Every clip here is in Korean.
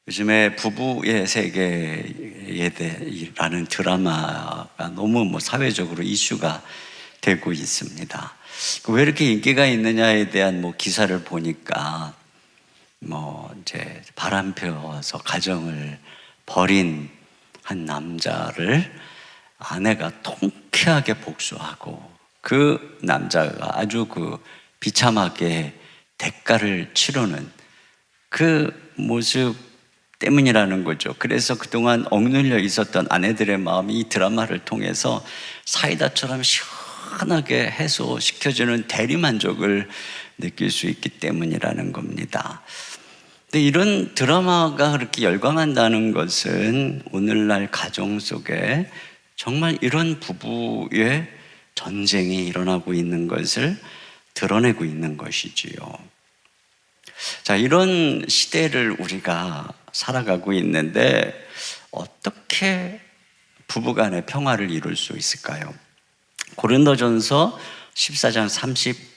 요즘에 부부의 세계에 대해라는 드라마가 너무 사회적으로 이슈가 되고 있습니다. 왜 이렇게 인기가 있느냐에 대한 기사를 보니까 이제 바람 펴서 가정을 버린 한 남자를 아내가 통쾌하게 복수하고 그 남자가 아주 비참하게 대가를 치르는 그 모습 때문이라는 거죠. 그래서 그동안 억눌려 있었던 아내들의 마음이 이 드라마를 통해서 사이다처럼 시원하게 해소시켜주는 대리만족을 느낄 수 있기 때문이라는 겁니다. 근데 이런 드라마가 그렇게 열광한다는 것은 오늘날 가정 속에 정말 이런 부부의 전쟁이 일어나고 있는 것을 드러내고 있는 것이지요. 자, 이런 시대를 우리가 살아가고 있는데 어떻게 부부간의 평화를 이룰 수 있을까요? 고린도전서 14장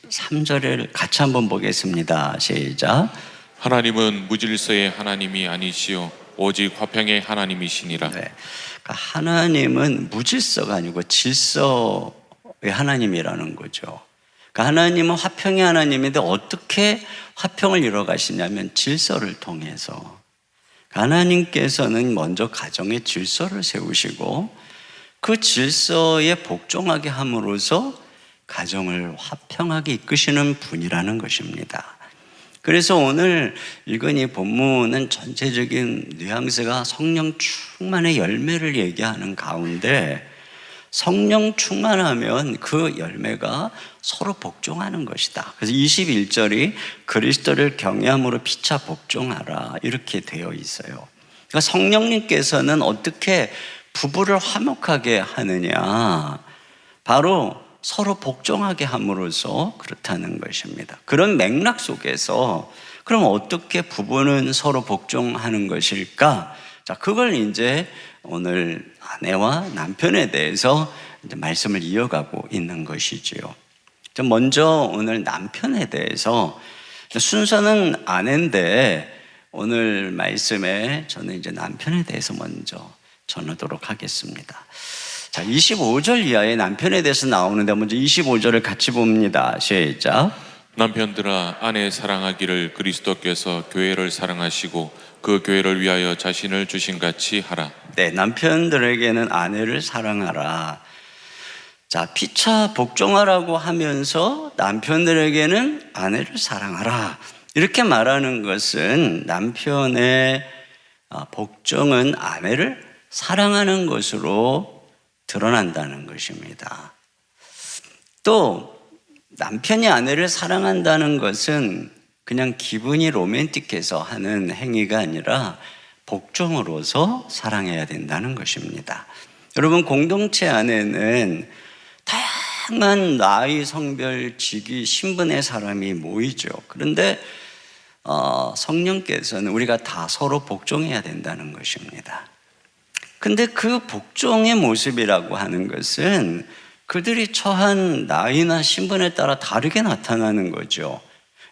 33절을 같이 한번 보겠습니다. 시작. 하나님은 무질서의 하나님이 아니시오 오직 화평의 하나님이시니라. 네. 그러니까 하나님은 무질서가 아니고 질서의 하나님이라는 거죠. 그러니까 하나님은 화평의 하나님인데 어떻게 화평을 이뤄 가시냐면 질서를 통해서. 하나님께서는 먼저 가정의 질서를 세우시고 그 질서에 복종하게 함으로써 가정을 화평하게 이끄시는 분이라는 것입니다. 그래서 오늘 읽은 이 본문은 전체적인 뉘앙스가 성령 충만의 열매를 얘기하는 가운데 성령 충만하면 그 열매가 서로 복종하는 것이다. 그래서 21절이 그리스도를 경외함으로 피차 복종하라 이렇게 되어 있어요. 그러니까 성령님께서는 어떻게 부부를 화목하게 하느냐, 바로 서로 복종하게 함으로써 그렇다는 것입니다. 그런 맥락 속에서 그럼 어떻게 부부는 서로 복종하는 것일까? 자, 그걸 이제 오늘 아내와 남편에 대해서 이제 말씀을 이어가고 있는 것이지요. 먼저 오늘 남편에 대해서, 순서는 아내인데 오늘 말씀에 저는 이제 남편에 대해서 먼저 전하도록 하겠습니다. 자, 25절 이하의 남편에 대해서 나오는데 먼저 25절을 같이 봅니다. 시작. 남편들아 아내 사랑하기를 그리스도께서 교회를 사랑하시고 그 교회를 위하여 자신을 주신 같이 하라. 네, 남편들에게는 아내를 사랑하라. 자, 피차 복종하라고 하면서 남편들에게는 아내를 사랑하라. 이렇게 말하는 것은 남편의 복종은 아내를 사랑하는 것으로 드러난다는 것입니다. 또 남편이 아내를 사랑한다는 것은 그냥 기분이 로맨틱해서 하는 행위가 아니라 복종으로서 사랑해야 된다는 것입니다. 여러분, 공동체 안에는 다양한 나이, 성별, 직위, 신분의 사람이 모이죠. 그런데 성령께서는 우리가 다 서로 복종해야 된다는 것입니다. 근데 그 복종의 모습이라고 하는 것은 그들이 처한 나이나 신분에 따라 다르게 나타나는 거죠.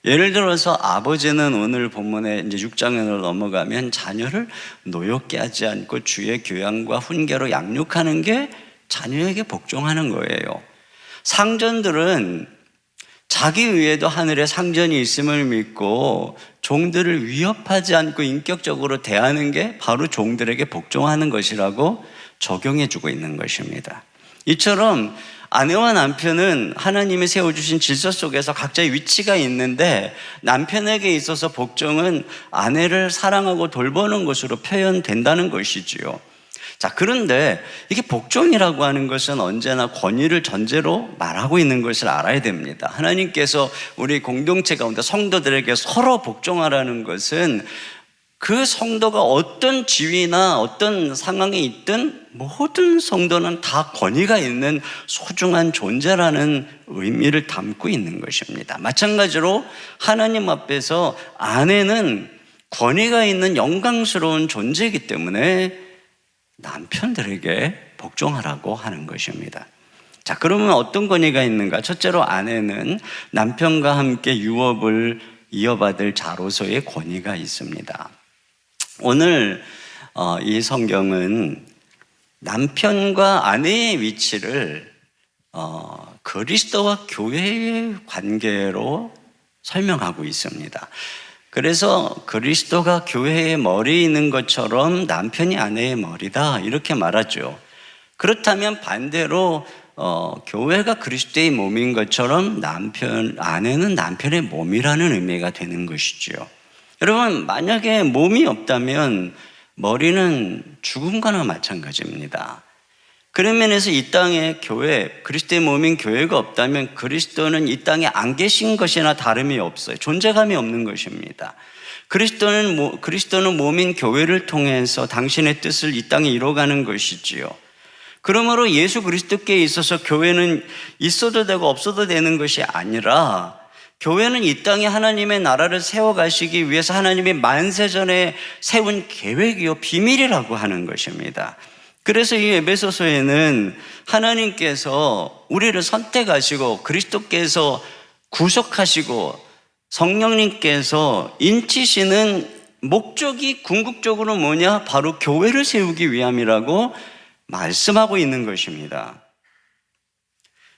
예를 들어서 아버지는 오늘 본문에 이제 6장으로 넘어가면 자녀를 노엽게 하지 않고 주의 교양과 훈계로 양육하는 게 자녀에게 복종하는 거예요. 상전들은 자기 위에도 하늘에 상전이 있음을 믿고 종들을 위협하지 않고 인격적으로 대하는 게 바로 종들에게 복종하는 것이라고 적용해주고 있는 것입니다. 이처럼 아내와 남편은 하나님이 세워주신 질서 속에서 각자의 위치가 있는데 남편에게 있어서 복종은 아내를 사랑하고 돌보는 것으로 표현된다는 것이지요. 자, 그런데 이게 복종이라고 하는 것은 언제나 권위를 전제로 말하고 있는 것을 알아야 됩니다. 하나님께서 우리 공동체 가운데 성도들에게 서로 복종하라는 것은 그 성도가 어떤 지위나 어떤 상황에 있든 모든 성도는 다 권위가 있는 소중한 존재라는 의미를 담고 있는 것입니다. 마찬가지로 하나님 앞에서 아내는 권위가 있는 영광스러운 존재이기 때문에 남편들에게 복종하라고 하는 것입니다. 자, 그러면 어떤 권위가 있는가? 첫째로 아내는 남편과 함께 유업을 이어받을 자로서의 권위가 있습니다. 오늘 이 성경은 남편과 아내의 위치를 그리스도와 교회의 관계로 설명하고 있습니다. 그래서 그리스도가 교회의 머리에 있는 것처럼 남편이 아내의 머리다 이렇게 말하죠. 그렇다면 반대로 교회가 그리스도의 몸인 것처럼 아내는 남편의 몸이라는 의미가 되는 것이죠. 여러분, 만약에 몸이 없다면 머리는 죽음과나 마찬가지입니다. 그런 면에서 이 땅에 그리스도의 몸인 교회가 없다면 그리스도는 이 땅에 안 계신 것이나 다름이 없어요. 존재감이 없는 것입니다. 그리스도는 몸인 교회를 통해서 당신의 뜻을 이 땅에 이뤄가는 것이지요. 그러므로 예수 그리스도께 있어서 교회는 있어도 되고 없어도 되는 것이 아니라 교회는 이 땅에 하나님의 나라를 세워가시기 위해서 하나님이 만세전에 세운 계획이요 비밀이라고 하는 것입니다. 그래서 이 에베소서에는 하나님께서 우리를 선택하시고 그리스도께서 구속하시고 성령님께서 인치시는 목적이 궁극적으로 뭐냐? 바로 교회를 세우기 위함이라고 말씀하고 있는 것입니다.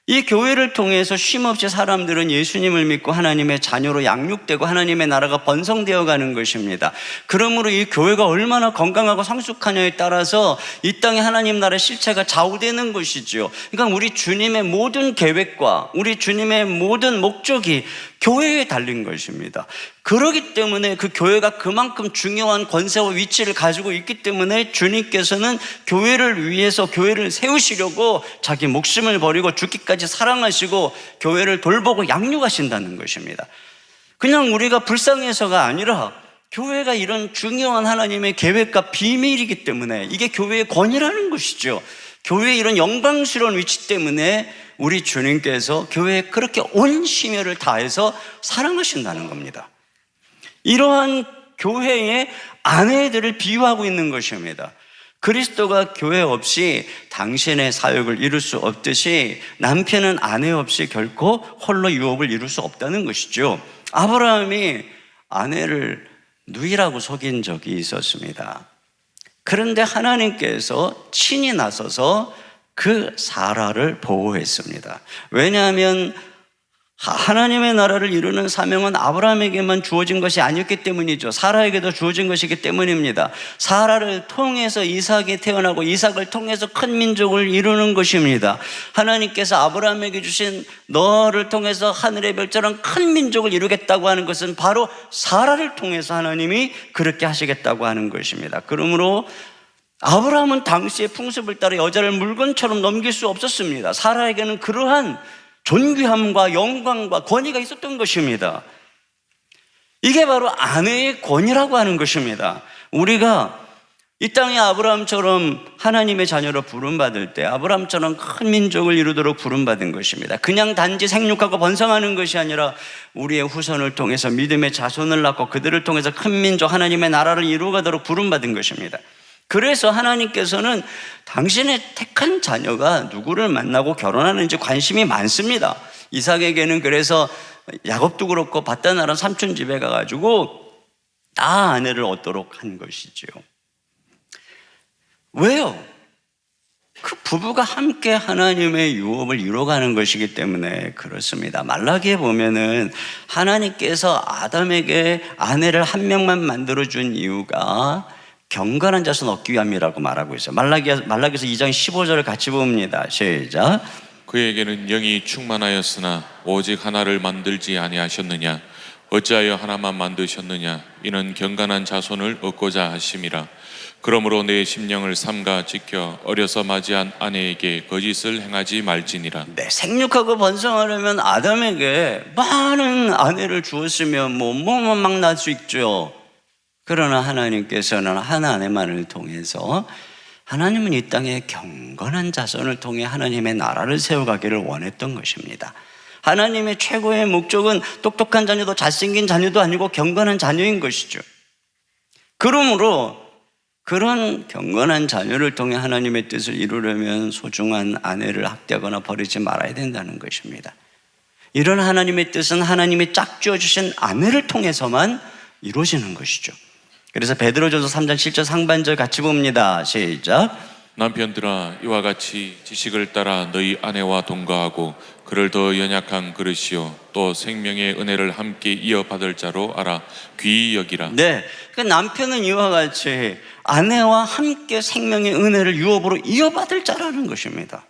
이 교회를 통해서 쉼없이 사람들은 예수님을 믿고 하나님의 자녀로 양육되고 하나님의 나라가 번성되어 가는 것입니다. 그러므로 이 교회가 얼마나 건강하고 성숙하냐에 따라서 이 땅에 하나님 나라의 실체가 좌우되는 것이죠. 그러니까 우리 주님의 모든 계획과 우리 주님의 모든 목적이 교회에 달린 것입니다. 그렇기 때문에 그 교회가 그만큼 중요한 권세와 위치를 가지고 있기 때문에 주님께서는 교회를 위해서 교회를 세우시려고 자기 목숨을 버리고 죽기까지 사랑하시고 교회를 돌보고 양육하신다는 것입니다. 그냥 우리가 불쌍해서가 아니라 교회가 이런 중요한 하나님의 계획과 비밀이기 때문에 이게 교회의 권위라는 것이죠. 교회의 이런 영광스러운 위치 때문에 우리 주님께서 교회에 그렇게 온 심혈을 다해서 사랑하신다는 겁니다. 이러한 교회의 아내들을 비유하고 있는 것입니다. 그리스도가 교회 없이 당신의 사역을 이룰 수 없듯이 남편은 아내 없이 결코 홀로 유업을 이룰 수 없다는 것이죠. 아브라함이 아내를 누이라고 속인 적이 있었습니다. 그런데 하나님께서 친히 나서서 그 사라를 보호했습니다. 왜냐하면 하나님의 나라를 이루는 사명은 아브라함에게만 주어진 것이 아니었기 때문이죠. 사라에게도 주어진 것이기 때문입니다. 사라를 통해서 이삭이 태어나고 이삭을 통해서 큰 민족을 이루는 것입니다. 하나님께서 아브라함에게 주신 너를 통해서 하늘의 별처럼 큰 민족을 이루겠다고 하는 것은 바로 사라를 통해서 하나님이 그렇게 하시겠다고 하는 것입니다. 그러므로 아브라함은 당시의 풍습을 따라 여자를 물건처럼 넘길 수 없었습니다. 사라에게는 그러한 존귀함과 영광과 권위가 있었던 것입니다. 이게 바로 아내의 권위라고 하는 것입니다. 우리가 이 땅에 아브라함처럼 하나님의 자녀로 부름받을 때 아브라함처럼 큰 민족을 이루도록 부름받은 것입니다. 그냥 단지 생육하고 번성하는 것이 아니라 우리의 후손을 통해서 믿음의 자손을 낳고 그들을 통해서 큰 민족 하나님의 나라를 이루어가도록 부름받은 것입니다. 그래서 하나님께서는 당신의 택한 자녀가 누구를 만나고 결혼하는지 관심이 많습니다. 이삭에게는 그래서 야곱도 그렇고 밧단아람 삼촌 집에 가가지고 다 아내를 얻도록 한 것이죠. 왜요? 그 부부가 함께 하나님의 유업을 이뤄가는 것이기 때문에 그렇습니다. 말라기에 보면은 하나님께서 아담에게 아내를 한 명만 만들어준 이유가 경건한 자손 얻기 위함이라고 말하고 있어요. 말라기서 2장 15절을 같이 봅니다. 시작. 그에게는 영이 충만하였으나 오직 하나를 만들지 아니하셨느냐? 어찌하여 하나만 만드셨느냐? 이는 경건한 자손을 얻고자 하심이라. 그러므로 내 심령을 삼가 지켜 어려서 맞이한 아내에게 거짓을 행하지 말지니라. 네, 생육하고 번성하려면 아담에게 많은 아내를 주었으면 막 날 수 있죠. 그러나 하나님께서는 한 아내만을 통해서 하나님은 이 땅에 경건한 자손을 통해 하나님의 나라를 세워가기를 원했던 것입니다. 하나님의 최고의 목적은 똑똑한 자녀도 잘생긴 자녀도 아니고 경건한 자녀인 것이죠. 그러므로 그런 경건한 자녀를 통해 하나님의 뜻을 이루려면 소중한 아내를 학대하거나 버리지 말아야 된다는 것입니다. 이런 하나님의 뜻은 하나님이 짝지어 주신 아내를 통해서만 이루어지는 것이죠. 그래서 베드로전서 3장 7절 상반절 같이 봅니다. 시작. 남편들아 이와 같이 지식을 따라 너희 아내와 동거하고 그를 더 연약한 그릇이요 또 생명의 은혜를 함께 이어받을 자로 알아 귀히 여기라. 네, 그 남편은 이와 같이 아내와 함께 생명의 은혜를 유업으로 이어받을 자라는 것입니다.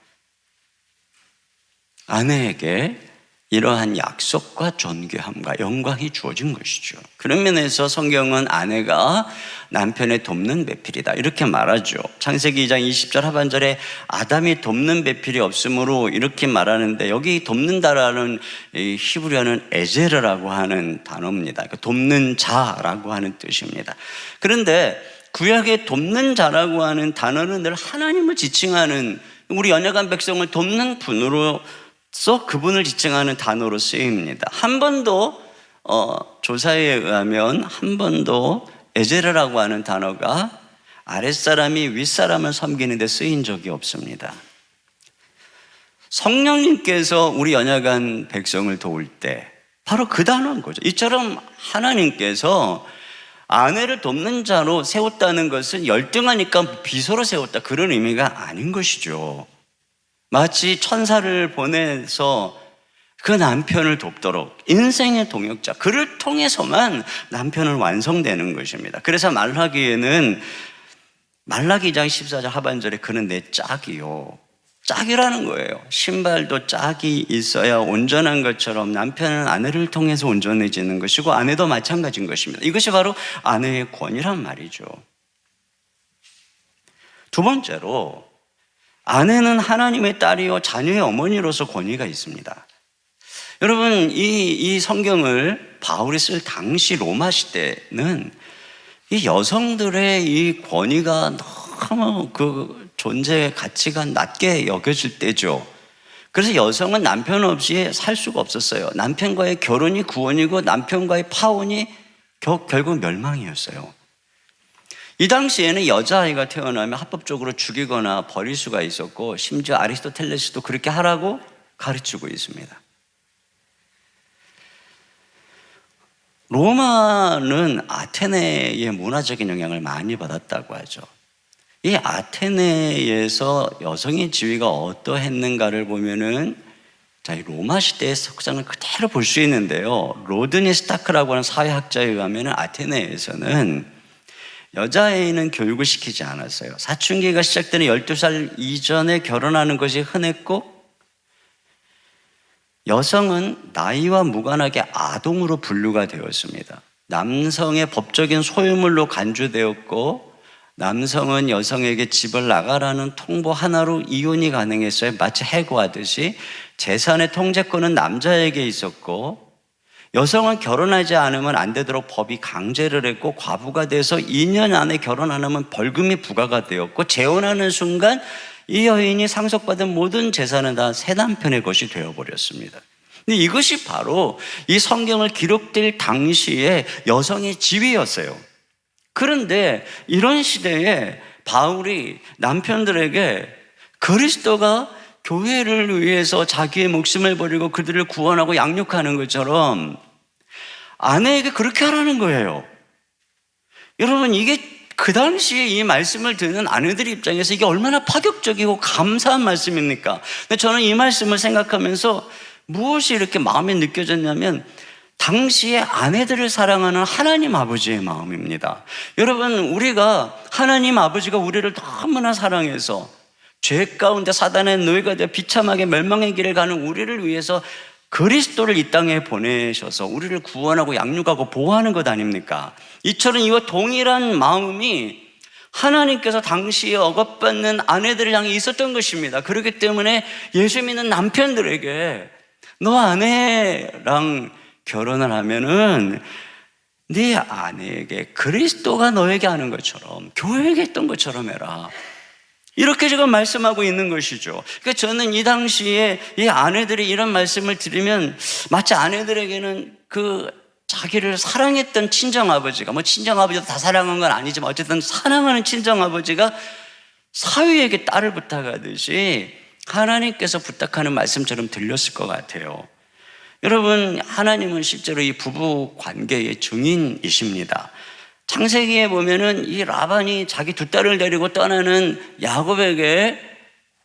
아내에게 이러한 약속과 존귀함과 영광이 주어진 것이죠. 그런 면에서 성경은 아내가 남편의 돕는 배필이다 이렇게 말하죠. 창세기 2장 20절 하반절에 아담이 돕는 배필이 없으므로 이렇게 말하는데, 여기 돕는다라는 이 히브리어는 에제르라고 하는 단어입니다. 그러니까 돕는 자라고 하는 뜻입니다. 그런데 구약의 돕는 자라고 하는 단어는 늘 하나님을 지칭하는, 우리 연약한 백성을 돕는 분으로 그분을 지칭하는 단어로 쓰입니다. 한 번도 조사에 의하면 한 번도 에제르라고 하는 단어가 아랫사람이 윗사람을 섬기는 데 쓰인 적이 없습니다. 성령님께서 우리 연약한 백성을 도울 때 바로 그 단어인 거죠. 이처럼 하나님께서 아내를 돕는 자로 세웠다는 것은 열등하니까 비서로 세웠다 그런 의미가 아닌 것이죠. 마치 천사를 보내서 그 남편을 돕도록 인생의 동역자, 그를 통해서만 남편은 완성되는 것입니다. 그래서 말라기에는 말라기 2장 14절 하반절에 그는 내 짝이요, 짝이라는 거예요. 신발도 짝이 있어야 온전한 것처럼 남편은 아내를 통해서 온전해지는 것이고 아내도 마찬가지인 것입니다. 이것이 바로 아내의 권위란 말이죠. 두 번째로, 아내는 하나님의 딸이요 자녀의 어머니로서 권위가 있습니다. 여러분, 이 성경을 바울이 쓸 당시 로마 시대는 이 여성들의 이 권위가 너무 그 존재 가치가 낮게 여겨질 때죠. 그래서 여성은 남편 없이 살 수가 없었어요. 남편과의 결혼이 구원이고 남편과의 파혼이 결국 멸망이었어요. 이 당시에는 여자아이가 태어나면 합법적으로 죽이거나 버릴 수가 있었고, 심지어 아리스토텔레스도 그렇게 하라고 가르치고 있습니다. 로마는 아테네의 문화적인 영향을 많이 받았다고 하죠. 이 아테네에서 여성의 지위가 어떠했는가를 보면은, 자, 이 로마 시대의 석상을 그대로 볼 수 있는데요. 로드니 스타크라고 하는 사회학자에 의하면 아테네에서는 여자아이는 교육을 시키지 않았어요. 사춘기가 시작되는 12살 이전에 결혼하는 것이 흔했고, 여성은 나이와 무관하게 아동으로 분류가 되었습니다. 남성의 법적인 소유물로 간주되었고, 남성은 여성에게 집을 나가라는 통보 하나로 이혼이 가능했어요. 마치 해고하듯이 재산의 통제권은 남자에게 있었고, 여성은 결혼하지 않으면 안 되도록 법이 강제를 했고, 과부가 돼서 2년 안에 결혼 안 하면 벌금이 부과가 되었고, 재혼하는 순간 이 여인이 상속받은 모든 재산은 다 새 남편의 것이 되어버렸습니다. 근데 이것이 바로 이 성경을 기록될 당시에 여성의 지위였어요. 그런데 이런 시대에 바울이 남편들에게 그리스도가 교회를 위해서 자기의 목숨을 버리고 그들을 구원하고 양육하는 것처럼 아내에게 그렇게 하라는 거예요. 여러분, 이게 그 당시에 이 말씀을 듣는 아내들 입장에서 이게 얼마나 파격적이고 감사한 말씀입니까? 근데 저는 이 말씀을 생각하면서 무엇이 이렇게 마음에 느껴졌냐면, 당시에 아내들을 사랑하는 하나님 아버지의 마음입니다. 여러분, 우리가 하나님 아버지가 우리를 너무나 사랑해서 죄 가운데 사단의 노예가 되어 비참하게 멸망의 길을 가는 우리를 위해서 그리스도를 이 땅에 보내셔서 우리를 구원하고 양육하고 보호하는 것 아닙니까? 이처럼 이와 동일한 마음이 하나님께서 당시에 억압받는 아내들을 향해 있었던 것입니다. 그렇기 때문에 예수 믿는 남편들에게 너 아내랑 결혼을 하면은 네 아내에게 그리스도가 너에게 하는 것처럼, 교회에게 했던 것처럼 해라, 이렇게 지금 말씀하고 있는 것이죠. 그러니까 저는 이 당시에 이 아내들이 이런 말씀을 들으면 마치 아내들에게는 그 자기를 사랑했던 친정아버지가, 뭐 친정아버지도 다 사랑한 건 아니지만 어쨌든 사랑하는 친정아버지가 사위에게 딸을 부탁하듯이 하나님께서 부탁하는 말씀처럼 들렸을 것 같아요. 여러분, 하나님은 실제로 이 부부 관계의 증인이십니다. 창세기에 보면은 이 라반이 자기 두 딸을 데리고 떠나는 야곱에게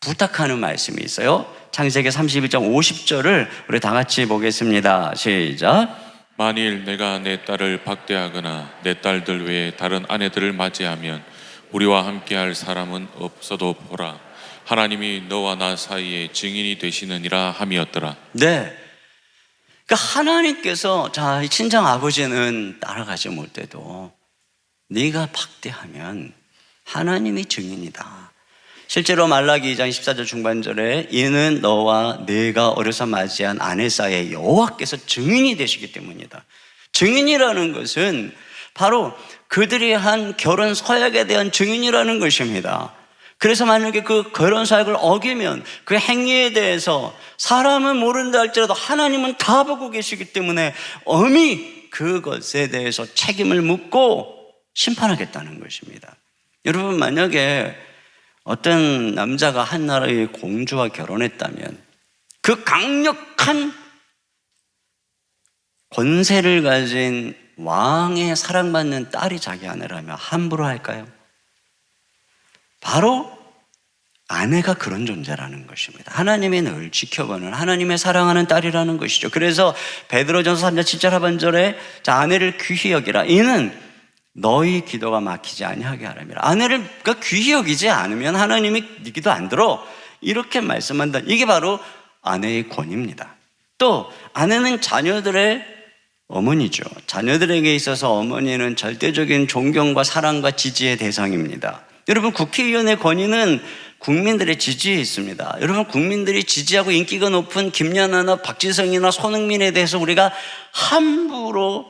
부탁하는 말씀이 있어요. 창세기 31장 50절을 우리 다 같이 보겠습니다. 시작. 만일 내가 내 딸을 박대하거나 내 딸들 외에 다른 아내들을 맞이하면 우리와 함께할 사람은 없어도 보라. 하나님이 너와 나 사이에 증인이 되시느니라 함이었더라. 네. 그러니까 하나님께서 자, 친정 아버지는 따라가지 못해도 네가 박대하면 하나님이 증인이다. 실제로 말라기 2장 14절 중반절에 이는 너와 네가 어려서 맞이한 아내 사이에 여호와께서 증인이 되시기 때문이다. 증인이라는 것은 바로 그들이 한 결혼 서약에 대한 증인이라는 것입니다. 그래서 만약에 그 결혼 서약을 어기면 그 행위에 대해서 사람은 모른다 할지라도 하나님은 다 보고 계시기 때문에 엄히 그것에 대해서 책임을 묻고 심판하겠다는 것입니다. 여러분, 만약에 어떤 남자가 한 나라의 공주와 결혼했다면 그 강력한 권세를 가진 왕의 사랑받는 딸이 자기 아내라면 함부로 할까요? 바로 아내가 그런 존재라는 것입니다. 하나님이 늘 지켜보는 하나님의 사랑하는 딸이라는 것이죠. 그래서 베드로전서 3장 7절 하반절에 자, 아내를 귀히 여기라. 이는 너희 기도가 막히지 아니하게 하라며. 아내를 귀히 여기지 않으면 하나님이 네 기도 안 들어. 이렇게 말씀한다. 이게 바로 아내의 권위입니다. 또 아내는 자녀들의 어머니죠. 자녀들에게 있어서 어머니는 절대적인 존경과 사랑과 지지의 대상입니다. 여러분, 국회의원의 권위는 국민들의 지지에 있습니다. 여러분, 국민들이 지지하고 인기가 높은 김연아나 박지성이나 손흥민에 대해서 우리가 함부로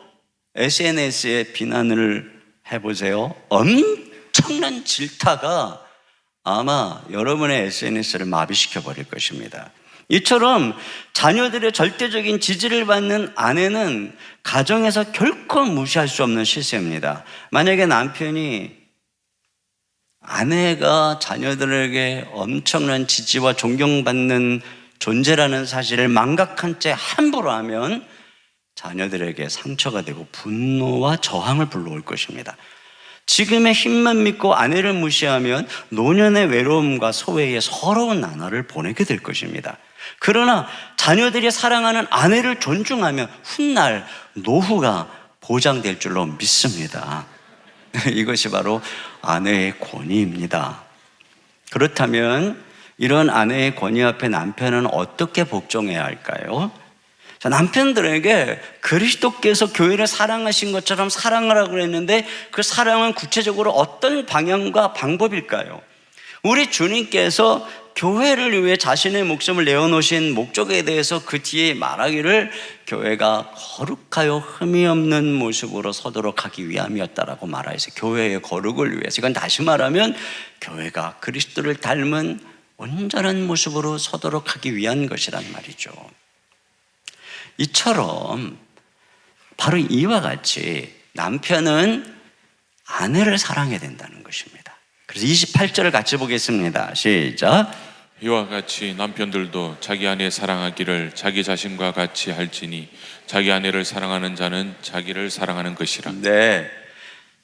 SNS에 비난을 해보세요. 엄청난 질타가 아마 여러분의 SNS를 마비시켜 버릴 것입니다. 이처럼 자녀들의 절대적인 지지를 받는 아내는 가정에서 결코 무시할 수 없는 실세입니다. 만약에 남편이 아내가 자녀들에게 엄청난 지지와 존경받는 존재라는 사실을 망각한 채 함부로 하면 자녀들에게 상처가 되고 분노와 저항을 불러올 것입니다. 지금의 힘만 믿고 아내를 무시하면 노년의 외로움과 소외의 서러운 나날을 보내게 될 것입니다. 그러나 자녀들이 사랑하는 아내를 존중하면 훗날 노후가 보장될 줄로 믿습니다. 이것이 바로 아내의 권위입니다. 그렇다면 이런 아내의 권위 앞에 남편은 어떻게 복종해야 할까요? 자, 남편들에게 그리스도께서 교회를 사랑하신 것처럼 사랑하라고 그랬는데 그 사랑은 구체적으로 어떤 방향과 방법일까요? 우리 주님께서 교회를 위해 자신의 목숨을 내어놓으신 목적에 대해서 그 뒤에 말하기를 교회가 거룩하여 흠이 없는 모습으로 서도록 하기 위함이었다라고 말하여서 교회의 거룩을 위해서, 이건 다시 말하면 교회가 그리스도를 닮은 온전한 모습으로 서도록 하기 위한 것이란 말이죠. 이처럼 바로 이와 같이 남편은 아내를 사랑해야 된다는 것입니다. 그래서 28절을 같이 보겠습니다. 시작. 이와 같이 남편들도 자기 아내 사랑하기를 자기 자신과 같이 할지니 자기 아내를 사랑하는 자는 자기를 사랑하는 것이라. 네.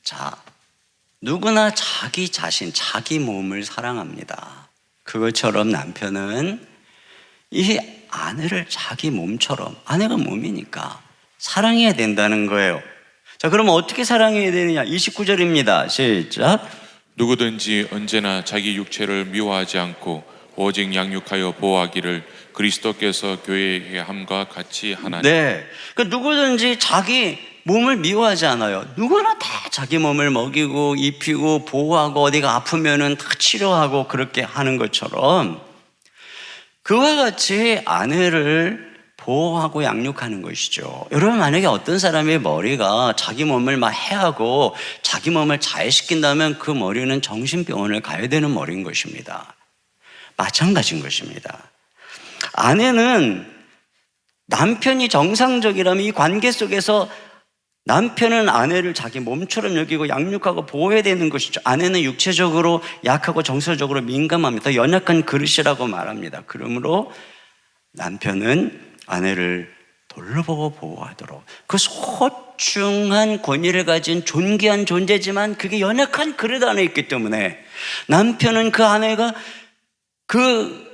자, 누구나 자기 자신, 자기 몸을 사랑합니다. 그것처럼 남편은 이 아내를 자기 몸처럼, 아내가 몸이니까 사랑해야 된다는 거예요. 자, 그러면 어떻게 사랑해야 되느냐? 29절입니다. 시작. 누구든지 언제나 자기 육체를 미워하지 않고 오직 양육하여 보호하기를 그리스도께서 교회의 함과 같이 하나니. 네. 그 누구든지 자기 몸을 미워하지 않아요. 누구나 다 자기 몸을 먹이고 입히고 보호하고 어디가 아프면은 다 치료하고 그렇게 하는 것처럼 그와 같이 아내를 보호하고 양육하는 것이죠. 여러분, 만약에 어떤 사람의 머리가 자기 몸을 막 해하고 자기 몸을 자해시킨다면 그 머리는 정신병원을 가야 되는 머리인 것입니다. 마찬가지인 것입니다. 아내는 남편이 정상적이라면 이 관계 속에서 남편은 아내를 자기 몸처럼 여기고 양육하고 보호해야 되는 것이죠. 아내는 육체적으로 약하고 정서적으로 민감합니다. 연약한 그릇이라고 말합니다. 그러므로 남편은 아내를 돌로 보고 보호하도록. 그 소중한 권위를 가진 존귀한 존재지만 그게 연약한 그릇 안에 있기 때문에 남편은 그 아내가 그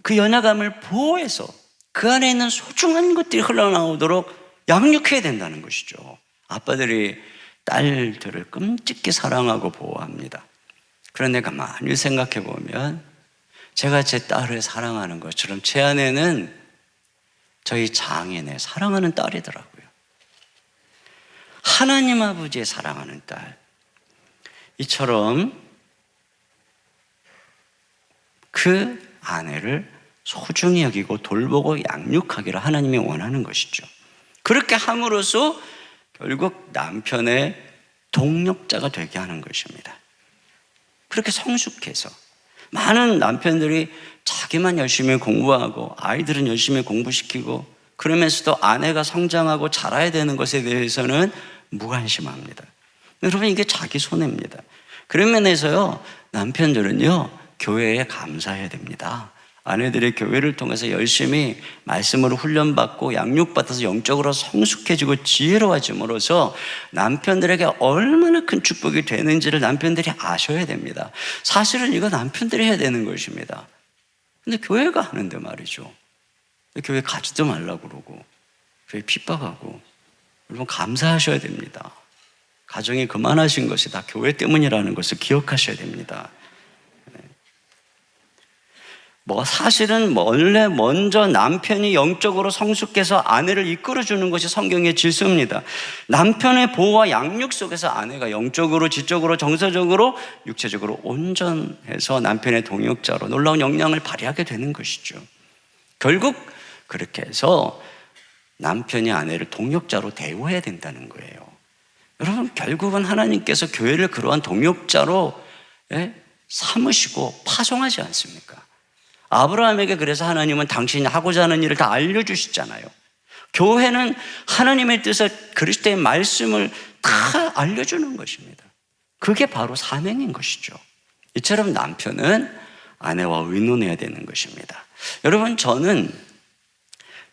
연약함을 보호해서 그 안에 있는 소중한 것들이 흘러나오도록 양육해야 된다는 것이죠. 아빠들이 딸들을 끔찍히 사랑하고 보호합니다. 그런데 가만히 생각해 보면 제가 제 딸을 사랑하는 것처럼 제 아내는 저희 장인의 사랑하는 딸이더라고요. 하나님 아버지의 사랑하는 딸. 이처럼 그 아내를 소중히 여기고 돌보고 양육하기를 하나님이 원하는 것이죠. 그렇게 함으로써 결국 남편의 동력자가 되게 하는 것입니다. 그렇게 성숙해서 많은 남편들이 자기만 열심히 공부하고 아이들은 열심히 공부시키고 그러면서도 아내가 성장하고 자라야 되는 것에 대해서는 무관심합니다. 여러분, 이게 자기 손해입니다. 그런 면에서요, 남편들은요, 교회에 감사해야 됩니다. 아내들이 교회를 통해서 열심히 말씀으로 훈련받고 양육받아서 영적으로 성숙해지고 지혜로워짐으로써 남편들에게 얼마나 큰 축복이 되는지를 남편들이 아셔야 됩니다. 사실은 이거 남편들이 해야 되는 것입니다. 근데 교회가 하는데 말이죠. 교회 가지도 말라고 그러고 교회 핍박하고. 여러분, 감사하셔야 됩니다. 가정이 그만하신 것이 다 교회 때문이라는 것을 기억하셔야 됩니다. 사실은 원래 먼저 남편이 영적으로 성숙해서 아내를 이끌어주는 것이 성경의 질서입니다. 남편의 보호와 양육 속에서 아내가 영적으로, 지적으로, 정서적으로, 육체적으로 온전해서 남편의 동역자로 놀라운 역량을 발휘하게 되는 것이죠. 결국 그렇게 해서 남편이 아내를 동역자로 대우해야 된다는 거예요. 여러분, 결국은 하나님께서 교회를 그러한 동역자로 삼으시고 파송하지 않습니까? 아브라함에게 그래서 하나님은 당신이 하고자 하는 일을 다 알려주시잖아요. 교회는 하나님의 뜻을, 그리스도의 말씀을 다 알려주는 것입니다. 그게 바로 사명인 것이죠. 이처럼 남편은 아내와 의논해야 되는 것입니다. 여러분, 저는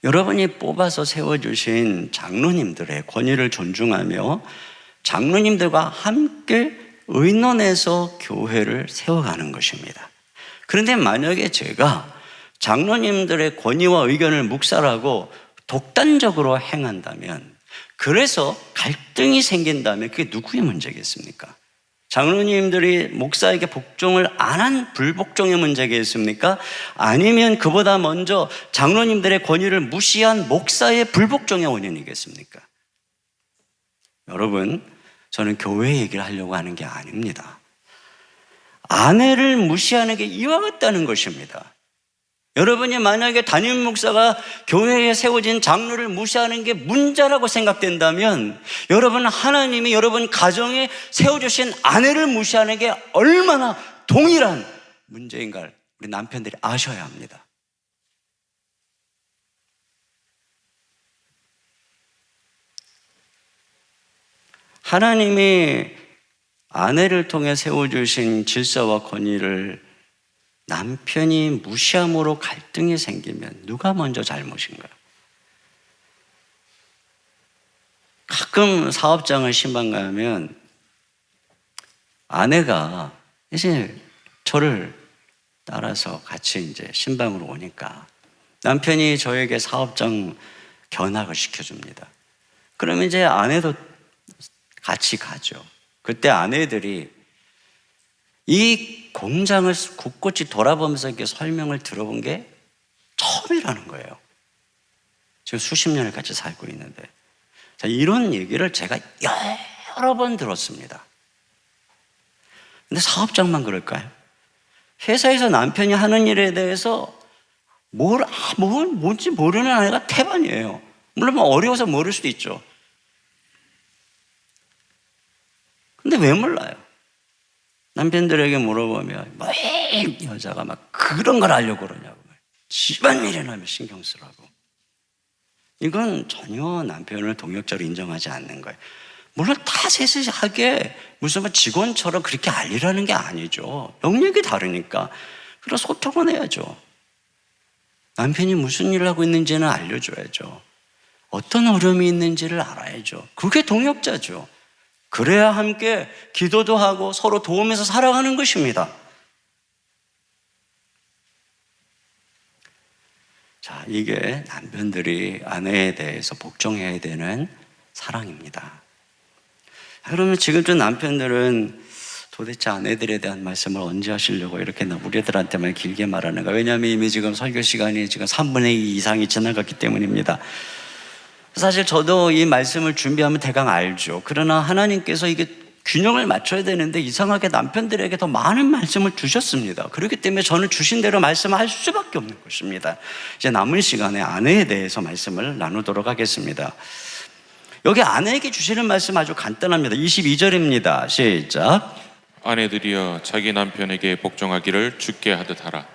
여러분이 뽑아서 세워주신 장로님들의 권위를 존중하며 장로님들과 함께 의논해서 교회를 세워가는 것입니다. 그런데 만약에 제가 장로님들의 권위와 의견을 묵살하고 독단적으로 행한다면, 그래서 갈등이 생긴다면 그게 누구의 문제겠습니까? 장로님들이 목사에게 복종을 안 한 불복종의 문제겠습니까? 아니면 그보다 먼저 장로님들의 권위를 무시한 목사의 불복종의 원인이겠습니까? 여러분, 저는 교회 얘기를 하려고 하는 게 아닙니다. 아내를 무시하는 게 이와 같다는 것입니다. 여러분이 만약에 담임 목사가 교회에 세워진 장로를 무시하는 게 문제라고 생각된다면, 여러분, 하나님이 여러분 가정에 세워주신 아내를 무시하는 게 얼마나 동일한 문제인가를 우리 남편들이 아셔야 합니다. 하나님이 아내를 통해 세워주신 질서와 권위를 남편이 무시함으로 갈등이 생기면 누가 먼저 잘못인가요? 가끔 사업장을 신방 가면 아내가 이제 저를 따라서 같이 이제 신방으로 오니까 남편이 저에게 사업장 견학을 시켜줍니다. 그러면 이제 아내도 같이 가죠. 그때 아내들이 이 공장을 곳곳이 돌아보면서 이렇게 설명을 들어본 게 처음이라는 거예요. 지금 수십 년을 같이 살고 있는데. 자, 이런 얘기를 제가 여러 번 들었습니다. 근데 사업장만 그럴까요? 회사에서 남편이 하는 일에 대해서 뭔지 모르는 아내가 태반이에요. 물론 어려워서 모를 수도 있죠. 근데 왜 몰라요? 남편들에게 물어보면 왜 여자가 막 그런 걸 하려고 그러냐고, 집안일이나 신경 쓰라고. 이건 전혀 남편을 동역자로 인정하지 않는 거예요. 물론 다 세세하게 무슨 직원처럼 그렇게 알리라는 게 아니죠. 영역이 다르니까. 그래서 소통은 해야죠. 남편이 무슨 일을 하고 있는지는 알려줘야죠. 어떤 어려움이 있는지를 알아야죠. 그게 동역자죠. 그래야 함께 기도도 하고 서로 도우면서 살아가는 것입니다. 자, 이게 남편들이 아내에 대해서 복종해야 되는 사랑입니다. 그러면 지금쯤 남편들은 도대체 아내들에 대한 말씀을 언제 하시려고 이렇게 우리들한테만 길게 말하는가? 왜냐하면 이미 지금 설교 시간이 지금 3분의 2 이상이 지나갔기 때문입니다. 사실 저도 이 말씀을 준비하면 대강 알죠. 그러나 하나님께서 이게 균형을 맞춰야 되는데 이상하게 남편들에게 더 많은 말씀을 주셨습니다. 그렇기 때문에 저는 주신 대로 말씀할 수밖에 없는 것입니다. 이제 남은 시간에 아내에 대해서 말씀을 나누도록 하겠습니다. 여기 아내에게 주시는 말씀 아주 간단합니다. 22절입니다. 시작. 아내들이여 자기 남편에게 복종하기를 주께 하듯 하라.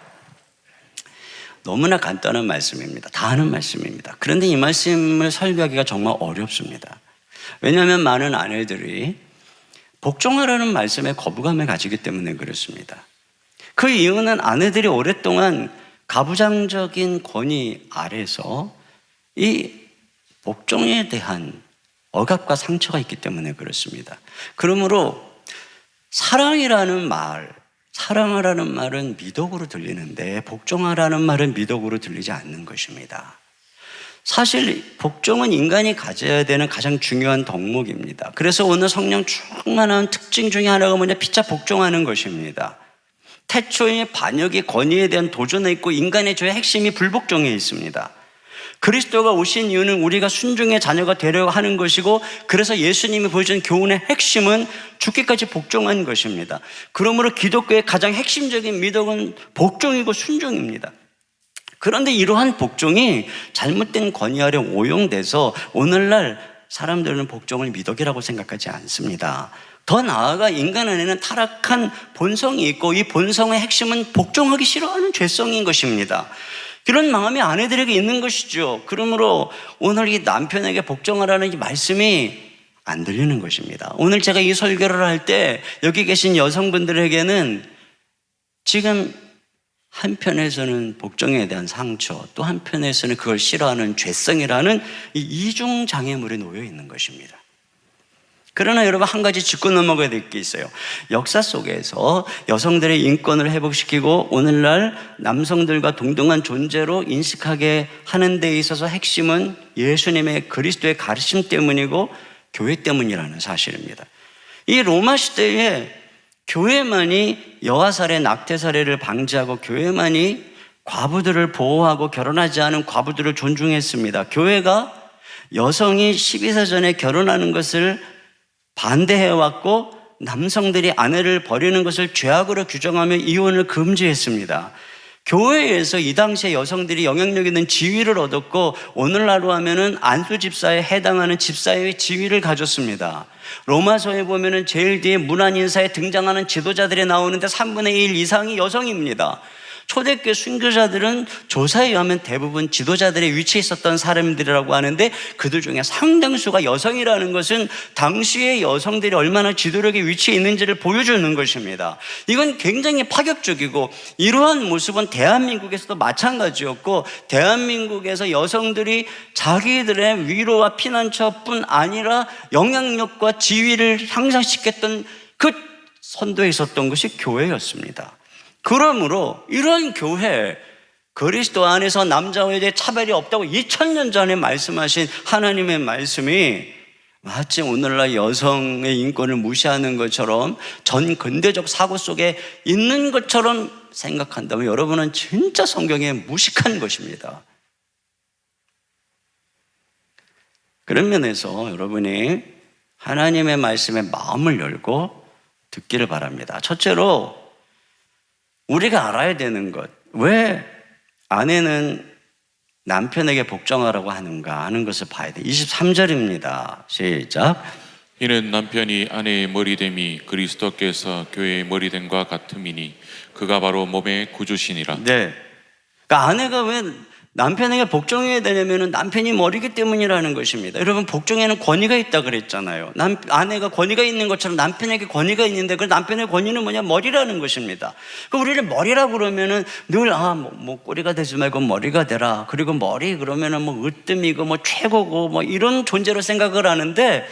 너무나 간단한 말씀입니다. 다 하는 말씀입니다. 그런데 이 말씀을 설교하기가 정말 어렵습니다. 왜냐하면 많은 아내들이 복종하라는 말씀에 거부감을 가지기 때문에 그렇습니다. 그 이유는 아내들이 오랫동안 가부장적인 권위 아래서 이 복종에 대한 억압과 상처가 있기 때문에 그렇습니다. 그러므로 사랑이라는 말, 사랑하라는 말은 미덕으로 들리는데 복종하라는 말은 미덕으로 들리지 않는 것입니다. 사실 복종은 인간이 가져야 되는 가장 중요한 덕목입니다. 그래서 오늘 성령 충만한 특징 중에 하나가 뭐냐? 피차 복종하는 것입니다. 태초의 반역의 권위에 대한 도전에 있고 인간의 죄의 핵심이 불복종에 있습니다. 그리스도가 오신 이유는 우리가 순종의 자녀가 되려고 하는 것이고, 그래서 예수님이 보여준 교훈의 핵심은 죽기까지 복종한 것입니다. 그러므로 기독교의 가장 핵심적인 미덕은 복종이고 순종입니다. 그런데 이러한 복종이 잘못된 권위 아래 오용돼서 오늘날 사람들은 복종을 미덕이라고 생각하지 않습니다. 더 나아가 인간 안에는 타락한 본성이 있고 이 본성의 핵심은 복종하기 싫어하는 죄성인 것입니다. 그런 마음이 아내들에게 있는 것이죠. 그러므로 오늘 이 남편에게 복종하라는 이 말씀이 안 들리는 것입니다. 오늘 제가 이 설교를 할 때 여기 계신 여성분들에게는 지금 한편에서는 복종에 대한 상처, 또 한편에서는 그걸 싫어하는 죄성이라는 이 이중 장애물에 놓여 있는 것입니다. 그러나 여러분, 한 가지 짚고 넘어가야 될 게 있어요. 역사 속에서 여성들의 인권을 회복시키고 오늘날 남성들과 동등한 존재로 인식하게 하는 데 있어서 핵심은 예수님의 그리스도의 가르침 때문이고 교회 때문이라는 사실입니다. 이 로마 시대에 교회만이 여아살해, 낙태살해를 방지하고 교회만이 과부들을 보호하고 결혼하지 않은 과부들을 존중했습니다. 교회가 여성이 12세 전에 결혼하는 것을 반대해왔고 남성들이 아내를 버리는 것을 죄악으로 규정하며 이혼을 금지했습니다. 교회에서 이 당시에 여성들이 영향력 있는 지위를 얻었고 오늘날로 하면은 안수 집사에 해당하는 집사의 지위를 가졌습니다. 로마서에 보면은 제일 뒤에 문안 인사에 등장하는 지도자들이 나오는데 3분의 1 이상이 여성입니다. 초대교회 순교자들은 조사에 의하면 대부분 지도자들의 위치에 있었던 사람들이라고 하는데 그들 중에 상당수가 여성이라는 것은 당시의 여성들이 얼마나 지도력의 위치에 있는지를 보여주는 것입니다. 이건 굉장히 파격적이고 이러한 모습은 대한민국에서도 마찬가지였고, 대한민국에서 여성들이 자기들의 위로와 피난처뿐 아니라 영향력과 지위를 향상시켰던 그 선도에 있었던 것이 교회였습니다. 그러므로 이런 교회, 그리스도 안에서 남자와 여자의 차별이 없다고 2000년 전에 말씀하신 하나님의 말씀이 마치 오늘날 여성의 인권을 무시하는 것처럼 전 근대적 사고 속에 있는 것처럼 생각한다면 여러분은 진짜 성경에 무식한 것입니다. 그런 면에서 여러분이 하나님의 말씀에 마음을 열고 듣기를 바랍니다. 첫째로 우리가 알아야 되는 것, 왜 아내는 남편에게 복종하라고 하는가 하는 것을 봐야 돼. 23절입니다. 시작. 이는 남편이 아내의 머리됨이 그리스도께서 교회의 머리됨과 같음이니 그가 바로 몸의 구주시니라. 네. 그러니까 아내가 왜 남편에게 복종해야 되려면 남편이 머리기 때문이라는 것입니다. 여러분, 복종에는 권위가 있다 그랬잖아요. 아내가 권위가 있는 것처럼 남편에게 권위가 있는데 그 남편의 권위는 뭐냐? 머리라는 것입니다. 그 우리는 머리라고 그러면은 늘 꼬리가 되지 말고 머리가 되라. 그리고 머리 그러면은 으뜸이고 최고고 이런 존재로 생각을 하는데,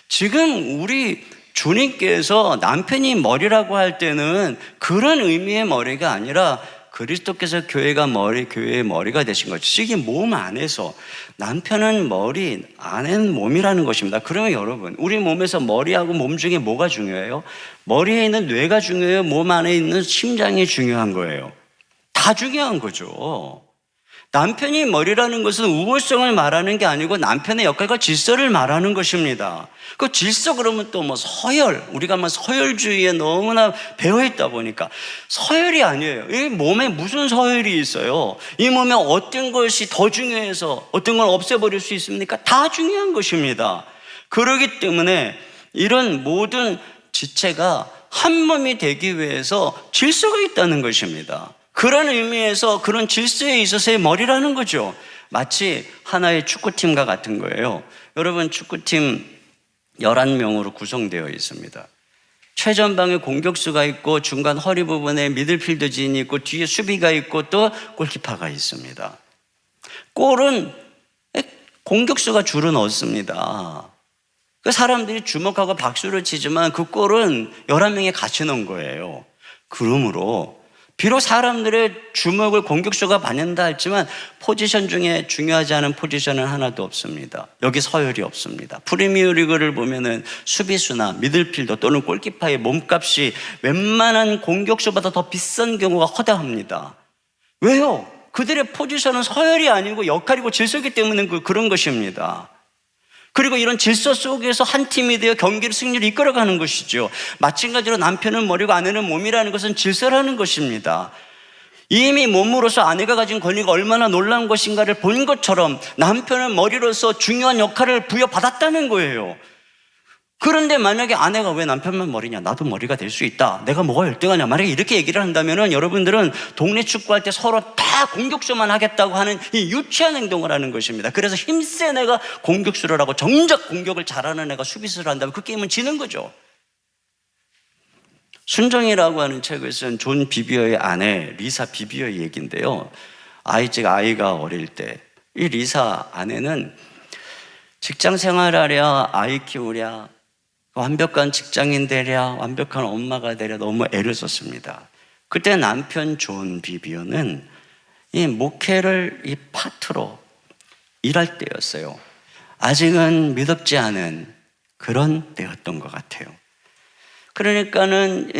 지금 우리 주님께서 남편이 머리라고 할 때는 그런 의미의 머리가 아니라 그리스도께서 교회의 머리가 되신 거죠. 이게 몸 안에서 남편은 머리, 아내는 몸이라는 것입니다. 그러면 여러분, 우리 몸에서 머리하고 몸 중에 뭐가 중요해요? 머리에 있는 뇌가 중요해요? 몸 안에 있는 심장이 중요한 거예요? 다 중요한 거죠. 남편이 머리라는 것은 우월성을 말하는 게 아니고 남편의 역할과 질서를 말하는 것입니다. 그 질서 그러면 또 서열, 우리가 서열주의에 너무나 배어있다 보니까 서열이 아니에요. 이 몸에 무슨 서열이 있어요? 이 몸에 어떤 것이 더 중요해서 어떤 걸 없애버릴 수 있습니까? 다 중요한 것입니다. 그렇기 때문에 이런 모든 지체가 한 몸이 되기 위해서 질서가 있다는 것입니다. 그런 의미에서 그런 질서에 있어서의 머리라는 거죠. 마치 하나의 축구팀과 같은 거예요. 여러분, 축구팀 11명으로 구성되어 있습니다. 최전방에 공격수가 있고 중간 허리 부분에 미들필더진이 있고 뒤에 수비가 있고 또 골키퍼가 있습니다. 골은 공격수가 주로 넣습니다. 그 사람들이 주목하고 박수를 치지만 그 골은 11명이 같이 넣은 거예요. 그러므로 비록 사람들의 주목을 공격수가 받는다 했지만 포지션 중에 중요하지 않은 포지션은 하나도 없습니다. 여기 서열이 없습니다. 프리미어리그를 보면은 수비수나 미들필더 또는 골키퍼의 몸값이 웬만한 공격수보다 더 비싼 경우가 허다합니다. 왜요? 그들의 포지션은 서열이 아니고 역할이고 질서이기 때문에 그런 것입니다. 그리고 이런 질서 속에서 한 팀이 되어 경기를 승리를 이끌어가는 것이죠. 마찬가지로 남편은 머리고 아내는 몸이라는 것은 질서라는 것입니다. 이미 몸으로서 아내가 가진 권위가 얼마나 놀라운 것인가를 본 것처럼 남편은 머리로서 중요한 역할을 부여받았다는 거예요. 그런데 만약에 아내가 왜 남편만 머리냐? 나도 머리가 될 수 있다. 내가 뭐가 열등하냐? 만약에 이렇게 얘기를 한다면 여러분들은 동네 축구할 때 서로 다 공격수만 하겠다고 하는 이 유치한 행동을 하는 것입니다. 그래서 힘센 애가 공격수를 하고 정작 공격을 잘하는 애가 수비수를 한다면 그 게임은 지는 거죠. 순정이라고 하는 책을 쓴 존 비비어의 아내 리사 비비어의 얘기인데요. 아이가 어릴 때 이 리사 아내는 직장 생활하랴, 아이 키우랴, 완벽한 직장인 되랴, 완벽한 엄마가 되랴 너무 애를 썼습니다. 그때 남편 존 비비어는 이 목회를 이 파트로 일할 때였어요. 아직은 미덥지 않은 그런 때였던 것 같아요. 그러니까는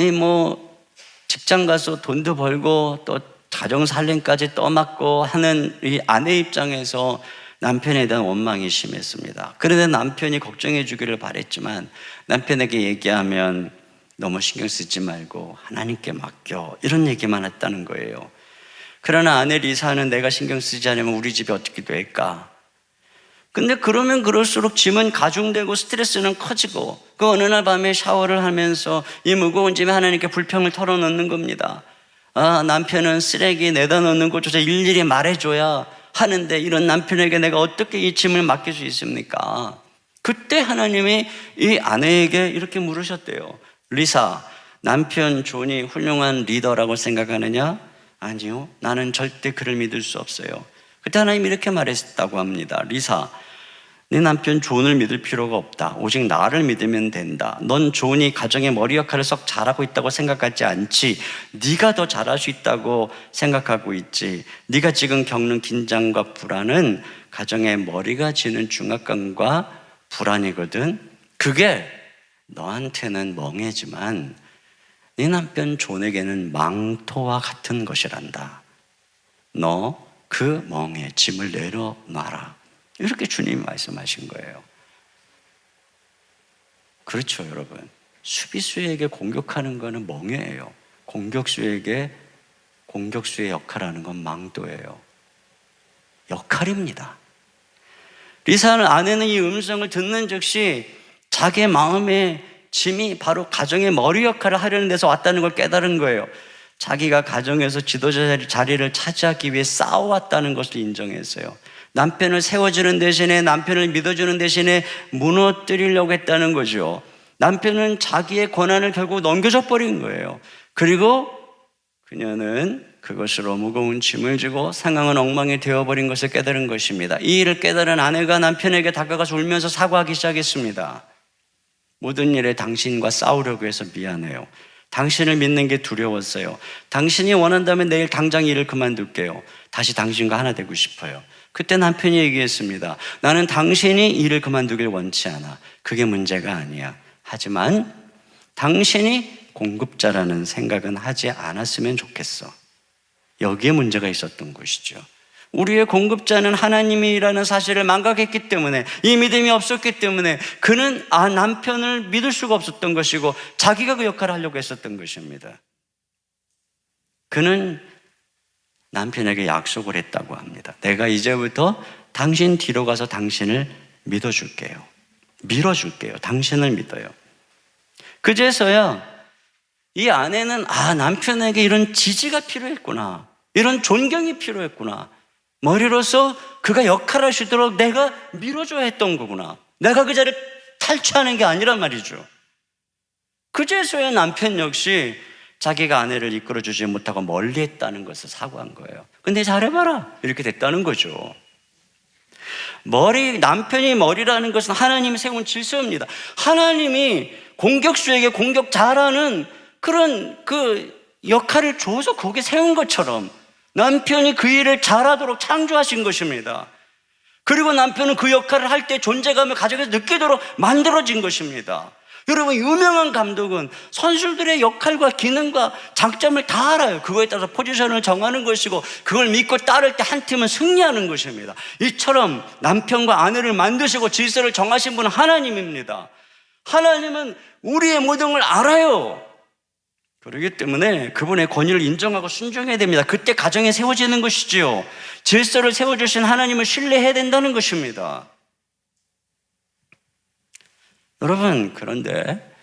직장 가서 돈도 벌고 또 가정 살림까지 떠맡고 하는 이 아내 입장에서 남편에 대한 원망이 심했습니다. 그런데 남편이 걱정해 주기를 바랬지만 남편에게 얘기하면 너무 신경 쓰지 말고 하나님께 맡겨 이런 얘기만 했다는 거예요. 그러나 아내 리사는 내가 신경 쓰지 않으면 우리 집이 어떻게 될까? 근데 그러면 그럴수록 짐은 가중되고 스트레스는 커지고 그 어느 날 밤에 샤워를 하면서 이 무거운 짐에 하나님께 불평을 털어놓는 겁니다. 남편은 쓰레기 내다 놓는 것조차 일일이 말해줘야 하는데 이런 남편에게 내가 어떻게 이 짐을 맡길 수 있습니까? 그때 하나님이 이 아내에게 이렇게 물으셨대요. 리사, 남편 존이 훌륭한 리더라고 생각하느냐? 아니요, 나는 절대 그를 믿을 수 없어요. 그때 하나님이 이렇게 말했다고 합니다. 리사, 네 남편 존을 믿을 필요가 없다. 오직 나를 믿으면 된다. 넌 존이 가정의 머리 역할을 썩 잘하고 있다고 생각하지 않지. 네가 더 잘할 수 있다고 생각하고 있지. 네가 지금 겪는 긴장과 불안은 가정의 머리가 지는 중압감과 불안이거든. 그게 너한테는 멍해지만 네 남편 존에게는 망토와 같은 것이란다. 너 그 멍에 짐을 내려놔라. 이렇게 주님이 말씀하신 거예요. 그렇죠, 여러분. 수비수에게 공격하는 거는 멍해예요. 공격수에게 공격수의 역할하는 건 망토예요. 역할입니다. 리사는 아내는 이 음성을 듣는 즉시 자기의 마음의 짐이 바로 가정의 머리 역할을 하려는 데서 왔다는 걸 깨달은 거예요. 자기가 가정에서 지도자 자리를 차지하기 위해 싸워왔다는 것을 인정했어요. 남편을 세워주는 대신에, 남편을 믿어주는 대신에 무너뜨리려고 했다는 거죠. 남편은 자기의 권한을 결국 넘겨줘 버린 거예요. 그리고 그녀는 그것으로 무거운 짐을 지고 상황은 엉망이 되어버린 것을 깨달은 것입니다. 이 일을 깨달은 아내가 남편에게 다가가서 울면서 사과하기 시작했습니다. 모든 일에 당신과 싸우려고 해서 미안해요. 당신을 믿는 게 두려웠어요. 당신이 원한다면 내일 당장 일을 그만둘게요. 다시 당신과 하나 되고 싶어요. 그때 남편이 얘기했습니다. 나는 당신이 일을 그만두길 원치 않아. 그게 문제가 아니야. 하지만 당신이 공급자라는 생각은 하지 않았으면 좋겠어. 여기에 문제가 있었던 것이죠. 우리의 공급자는 하나님이라는 사실을 망각했기 때문에, 이 믿음이 없었기 때문에 그는 남편을 믿을 수가 없었던 것이고 자기가 그 역할을 하려고 했었던 것입니다. 그는 남편에게 약속을 했다고 합니다. 내가 이제부터 당신 뒤로 가서 당신을 믿어줄게요. 밀어줄게요. 당신을 믿어요. 그제서야 이 아내는 남편에게 이런 지지가 필요했구나, 이런 존경이 필요했구나, 머리로서 그가 역할을 할 수 있도록 내가 밀어줘야 했던 거구나, 내가 그 자리를 탈취하는 게 아니란 말이죠. 그제서야 남편 역시 자기가 아내를 이끌어주지 못하고 멀리했다는 것을 사과한 거예요. 근데 잘해봐라, 이렇게 됐다는 거죠. 남편이 머리라는 것은 하나님이 세운 질서입니다. 하나님이 공격수에게 공격 잘하는 그런 그 역할을 줘서 거기에 세운 것처럼 남편이 그 일을 잘하도록 창조하신 것입니다. 그리고 남편은 그 역할을 할 때 존재감을 가정에서 느끼도록 만들어진 것입니다. 여러분, 유명한 감독은 선수들의 역할과 기능과 장점을 다 알아요. 그거에 따라서 포지션을 정하는 것이고 그걸 믿고 따를 때 한 팀은 승리하는 것입니다. 이처럼 남편과 아내를 만드시고 질서를 정하신 분은 하나님입니다. 하나님은 우리의 모든 걸 알아요. 그렇기 때문에 그분의 권위를 인정하고 순종해야 됩니다. 그때 가정이 세워지는 것이지요. 질서를 세워주신 하나님을 신뢰해야 된다는 것입니다. 여러분, 그런데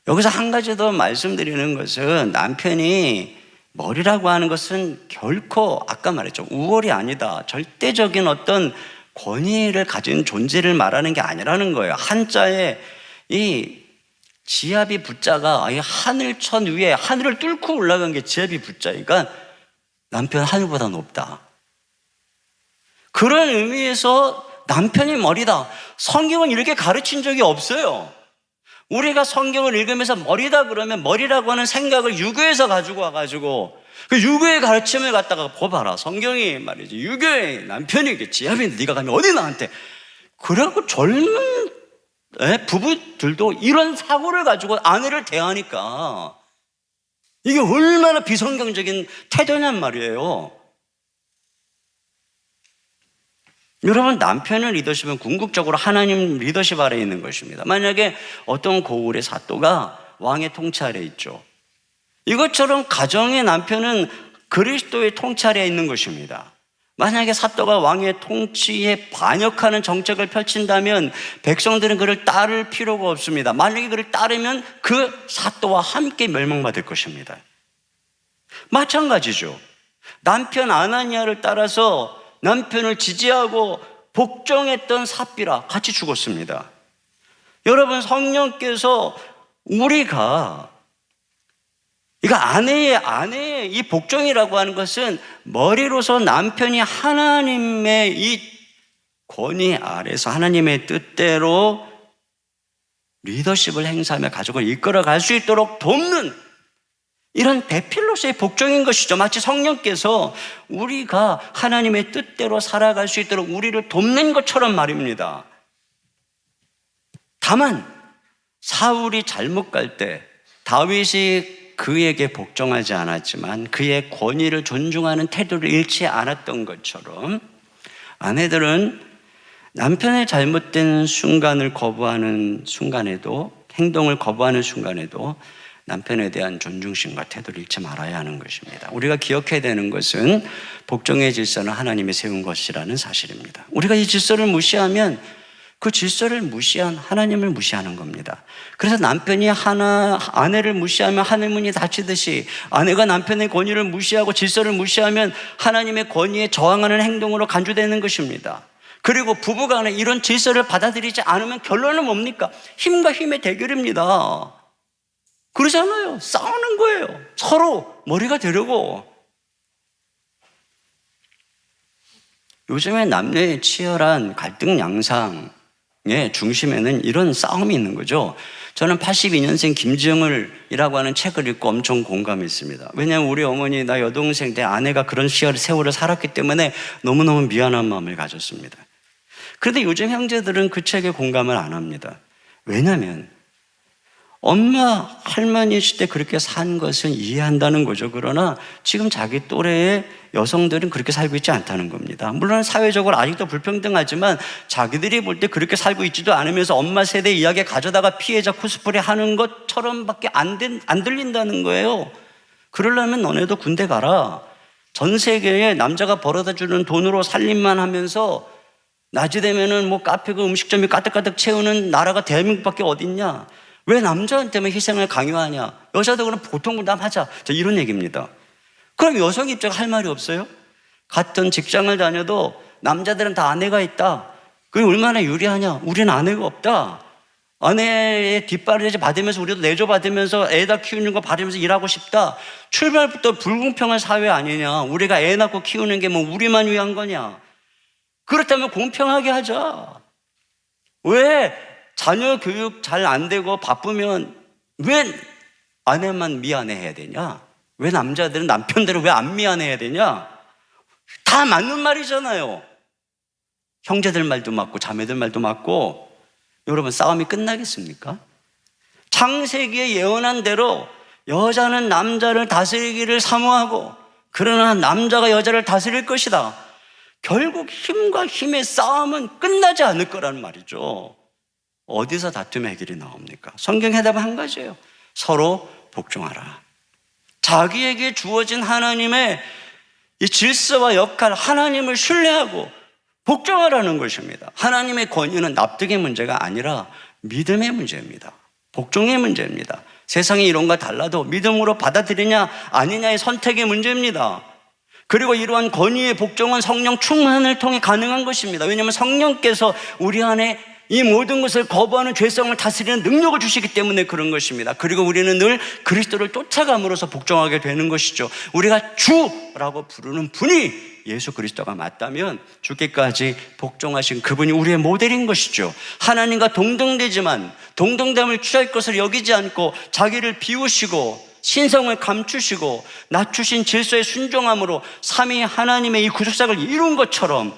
여기서 한 가지 더 말씀드리는 것은, 남편이 머리라고 하는 것은 결코 아까 말했죠, 우월이 아니다, 절대적인 어떤 권위를 가진 존재를 말하는 게 아니라는 거예요. 한자에 이 지압이 부자가 하늘천 위에 하늘을 뚫고 올라간 게 지압이 부자니까 남편 하늘보다 높다, 그런 의미에서 남편이 머리다. 성경은 이렇게 가르친 적이 없어요. 우리가 성경을 읽으면서 머리다 그러면 머리라고 하는 생각을 유교에서 가지고 와가지고 그 유교의 가르침을 갖다가 봐봐라, 성경이 말이지 유교의 남편이 지압인데 네가 가면 어디 나한테, 그래갖고 젊은 부부들도 이런 사고를 가지고 아내를 대하니까 이게 얼마나 비성경적인 태도냔 말이에요. 여러분, 남편의 리더십은 궁극적으로 하나님 리더십 아래에 있는 것입니다. 만약에 어떤 고을의 사또가 왕의 통치 아래에 있죠, 이것처럼 가정의 남편은 그리스도의 통치 아래에 있는 것입니다. 만약에 사또가 왕의 통치에 반역하는 정책을 펼친다면 백성들은 그를 따를 필요가 없습니다. 만약에 그를 따르면 그 사또와 함께 멸망받을 것입니다. 마찬가지죠. 남편 아나니아를 따라서 남편을 지지하고 복종했던 삽비라 같이 죽었습니다. 여러분, 성령께서 우리가 아내의 이 복종이라고 하는 것은 머리로서 남편이 하나님의 이 권위 아래서 하나님의 뜻대로 리더십을 행사하며 가족을 이끌어갈 수 있도록 돕는 이런 배필로서의 복종인 것이죠. 마치 성령께서 우리가 하나님의 뜻대로 살아갈 수 있도록 우리를 돕는 것처럼 말입니다. 다만 사울이 잘못 갈 때 다윗이 그에게 복종하지 않았지만 그의 권위를 존중하는 태도를 잃지 않았던 것처럼 아내들은 남편의 잘못된 순간을 거부하는 순간에도, 행동을 거부하는 순간에도 남편에 대한 존중심과 태도를 잃지 말아야 하는 것입니다. 우리가 기억해야 되는 것은 복종의 질서는 하나님이 세운 것이라는 사실입니다. 우리가 이 질서를 무시하면 그 질서를 무시한 하나님을 무시하는 겁니다. 그래서 남편이 아내를 무시하면 하늘문이 닫히듯이 아내가 남편의 권위를 무시하고 질서를 무시하면 하나님의 권위에 저항하는 행동으로 간주되는 것입니다. 그리고 부부간에 이런 질서를 받아들이지 않으면 결론은 뭡니까? 힘과 힘의 대결입니다. 그러잖아요. 싸우는 거예요. 서로 머리가 되려고. 요즘에 남녀의 치열한 갈등 양상의 중심에는 이런 싸움이 있는 거죠. 저는 82년생 김정을이라고 하는 책을 읽고 엄청 공감했습니다. 왜냐하면 우리 어머니, 나 여동생, 내 아내가 그런 세월을 살았기 때문에 너무너무 미안한 마음을 가졌습니다. 그런데 요즘 형제들은 그 책에 공감을 안 합니다. 왜냐하면 엄마, 할머니 시대 그렇게 산 것은 이해한다는 거죠. 그러나 지금 자기 또래의 여성들은 그렇게 살고 있지 않다는 겁니다. 물론 사회적으로 아직도 불평등하지만 자기들이 볼 때 그렇게 살고 있지도 않으면서 엄마 세대 이야기 가져다가 피해자 코스프레 하는 것처럼밖에 안 들린다는 거예요. 그러려면 너네도 군대 가라. 전 세계에 남자가 벌어다 주는 돈으로 살림만 하면서 낮이 되면은 뭐 카페가 음식점이 가득가득 채우는 나라가 대한민국밖에 어딨냐? 왜 남자한테만 희생을 강요하냐? 여자들은 보통 분담하자. 이런 얘기입니다. 그럼 여성 입장 할 말이 없어요? 같은 직장을 다녀도 남자들은 다 아내가 있다. 그게 얼마나 유리하냐? 우리는 아내가 없다. 아내의 뒷바라지 받으면서 우리도 내조 받으면서 애다 키우는 거 받으면서 일하고 싶다. 출발부터 불공평한 사회 아니냐? 우리가 애 낳고 키우는 게 뭐 우리만 위한 거냐? 그렇다면 공평하게 하자. 왜 자녀 교육 잘 안 되고 바쁘면 왜 아내만 미안해야 되냐? 왜 남자들은 남편들은 왜 안 미안해야 되냐? 다 맞는 말이잖아요. 형제들 말도 맞고 자매들 말도 맞고. 여러분, 싸움이 끝나겠습니까? 창세기에 예언한 대로 여자는 남자를 다스리기를 사모하고 그러나 남자가 여자를 다스릴 것이다. 결국 힘과 힘의 싸움은 끝나지 않을 거란 말이죠. 어디서 다툼의 해결이 나옵니까? 성경 해답은 한 가지예요. 서로 복종하라. 자기에게 주어진 하나님의 이 질서와 역할, 하나님을 신뢰하고 복종하라는 것입니다. 하나님의 권위는 납득의 문제가 아니라 믿음의 문제입니다. 복종의 문제입니다. 세상의 이론과 달라도 믿음으로 받아들이냐 아니냐의 선택의 문제입니다. 그리고 이러한 권위의 복종은 성령 충만을 통해 가능한 것입니다. 왜냐하면 성령께서 우리 안에 이 모든 것을 거부하는 죄성을 다스리는 능력을 주시기 때문에 그런 것입니다. 그리고 우리는 늘 그리스도를 쫓아감으로써 복종하게 되는 것이죠. 우리가 주라고 부르는 분이 예수 그리스도가 맞다면 죽기까지 복종하신 그분이 우리의 모델인 것이죠. 하나님과 동등되지만 동등됨을 취할 것을 여기지 않고 자기를 비우시고 신성을 감추시고 낮추신 질서에 순종함으로 삼위 하나님의 이 구속사를 이룬 것처럼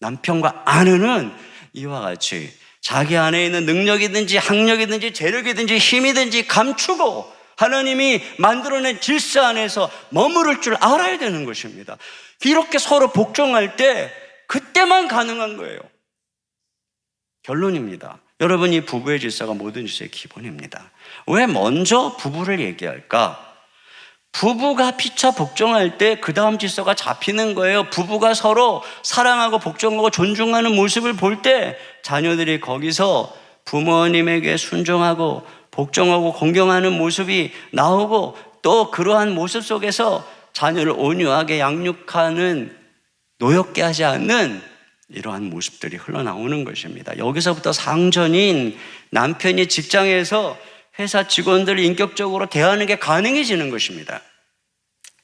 남편과 아내는 이와 같이 자기 안에 있는 능력이든지 학력이든지 재력이든지 힘이든지 감추고 하나님이 만들어낸 질서 안에서 머무를 줄 알아야 되는 것입니다. 이렇게 서로 복종할 때 그때만 가능한 거예요. 결론입니다. 여러분, 이 부부의 질서가 모든 질서의 기본입니다. 왜 먼저 부부를 얘기할까? 부부가 피차 복종할 때 그 다음 질서가 잡히는 거예요. 부부가 서로 사랑하고 복종하고 존중하는 모습을 볼 때 자녀들이 거기서 부모님에게 순종하고 복종하고 공경하는 모습이 나오고 또 그러한 모습 속에서 자녀를 온유하게 양육하는, 노엽게 하지 않는 이러한 모습들이 흘러나오는 것입니다. 여기서부터 상전인 남편이 직장에서 회사 직원들을 인격적으로 대하는 게 가능해지는 것입니다.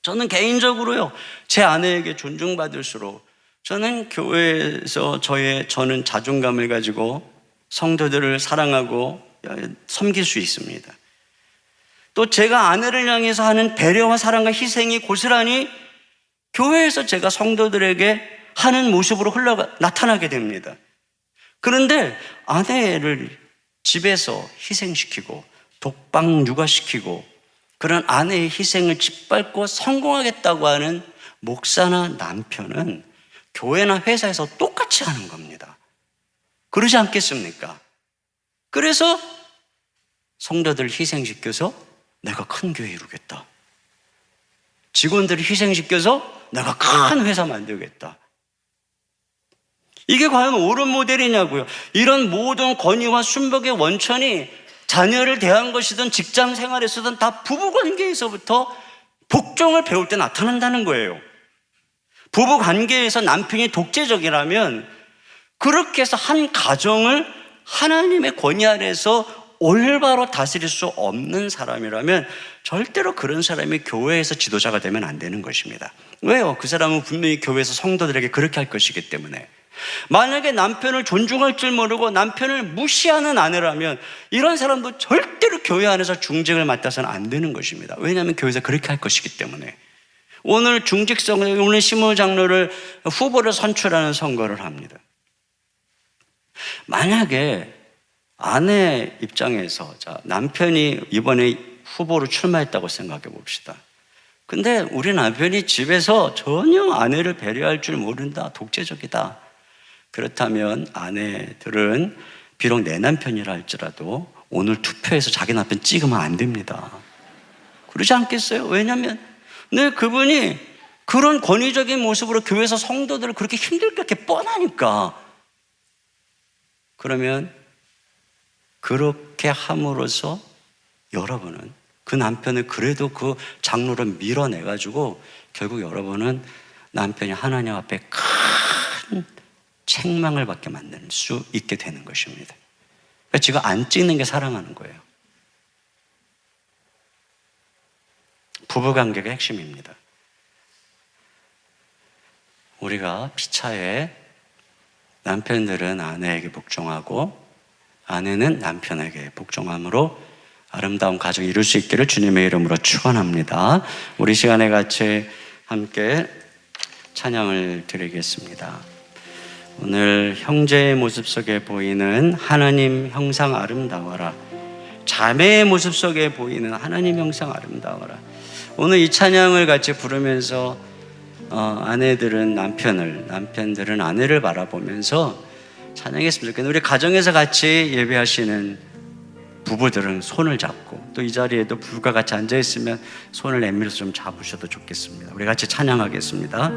저는 개인적으로요, 제 아내에게 존중받을수록 저는 교회에서 저는 자존감을 가지고 성도들을 사랑하고 섬길 수 있습니다. 또 제가 아내를 향해서 하는 배려와 사랑과 희생이 고스란히 교회에서 제가 성도들에게 하는 모습으로 나타나게 됩니다. 그런데 아내를 집에서 희생시키고 독방 육아시키고 그런 아내의 희생을 짓밟고 성공하겠다고 하는 목사나 남편은 교회나 회사에서 똑같이 하는 겁니다. 그러지 않겠습니까? 그래서 성도들을 희생시켜서 내가 큰 교회 이루겠다. 직원들을 희생시켜서 내가 큰 회사 만들겠다. 이게 과연 옳은 모델이냐고요. 이런 모든 권위와 순복의 원천이 자녀를 대한 것이든 직장 생활에서든 다 부부관계에서부터 복종을 배울 때 나타난다는 거예요. 부부관계에서 남편이 독재적이라면 그렇게 해서 한 가정을 하나님의 권위 아래에서 올바로 다스릴 수 없는 사람이라면 절대로 그런 사람이 교회에서 지도자가 되면 안 되는 것입니다. 왜요? 그 사람은 분명히 교회에서 성도들에게 그렇게 할 것이기 때문에. 만약에 남편을 존중할 줄 모르고 남편을 무시하는 아내라면 이런 사람도 절대로 교회 안에서 중직을 맡아서는 안 되는 것입니다. 왜냐하면 교회에서 그렇게 할 것이기 때문에. 오늘 오늘 시무 장로를 후보를 선출하는 선거를 합니다. 만약에 아내 입장에서 남편이 이번에 후보로 출마했다고 생각해 봅시다. 근데 우리 남편이 집에서 전혀 아내를 배려할 줄 모른다, 독재적이다. 그렇다면 아내들은 비록 내 남편이라 할지라도 오늘 투표해서 자기 남편 찍으면 안 됩니다. 그러지 않겠어요? 왜냐하면 그분이 그런 권위적인 모습으로 교회에서 성도들을 그렇게 힘들게 이렇게 뻔하니까. 그러면 그렇게 함으로써 여러분은 그 남편을 그래도 그 장로를 밀어내가지고 결국 여러분은 남편이 하나님 앞에 큰 책망을 받게 만들 수 있게 되는 것입니다. 그러니까 지금 안 찍는 게 사랑하는 거예요. 부부관계가 핵심입니다. 우리가 피차에 남편들은 아내에게 복종하고 아내는 남편에게 복종함으로 아름다운 가정을 이룰 수 있기를 주님의 이름으로 축원합니다. 우리 시간에 같이 함께 찬양을 드리겠습니다. 오늘 형제의 모습 속에 보이는 하나님 형상 아름다워라. 자매의 모습 속에 보이는 하나님 형상 아름다워라. 오늘 이 찬양을 같이 부르면서 아내들은 남편들은 아내를 바라보면서 찬양했으면 좋겠는데 우리 가정에서 같이 예배하시는 부부들은 손을 잡고 또 이 자리에도 부부가 같이 앉아있으면 손을 내밀어서 좀 잡으셔도 좋겠습니다. 우리 같이 찬양하겠습니다.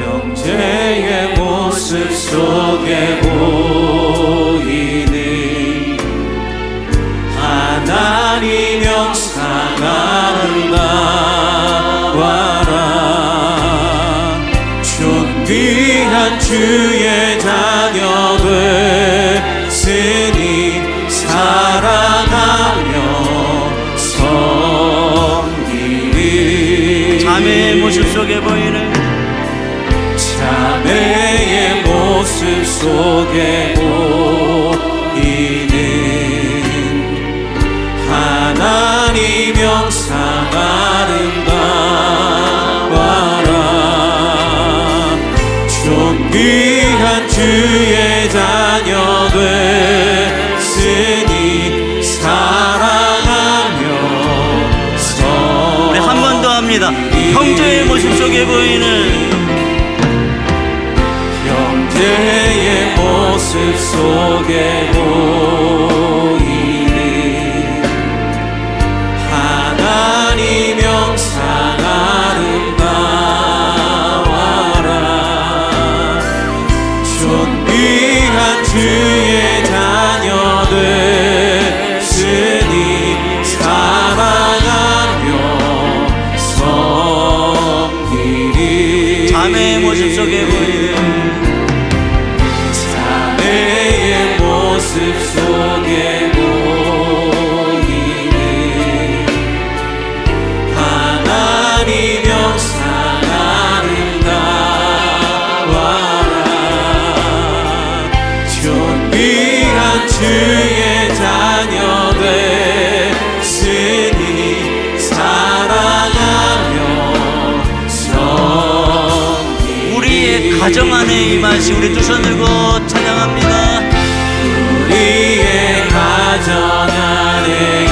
형제의 모습 속에 보이는 하나님 형상 아름다워라. 존귀한 주의 자녀 됐으니 사랑하며 섬기리. 자매의 모습 속에 보이는 자매의 모습 속에 보이는 하나님 형상 아름다워라. 존귀한 주의 자녀 됐으니 사랑하며 우리 한 번 더 합니다. 형제의 모습 속에 보이는 형제의 모습 속에 보이는 하나님 형상 아름다워라. 존귀한 주의 자녀 됐으니 사랑하며 섬기리. 자매의 모습 속에 보이는 모습 속에 보이는 하나님 형상 아름다워라. 존귀한 주의 자녀 됐으니 사랑하며 섬기리. 우리의 가정 안에 임하시. 우리 두 손 들고 찬양합니다. 우리의 가정 안에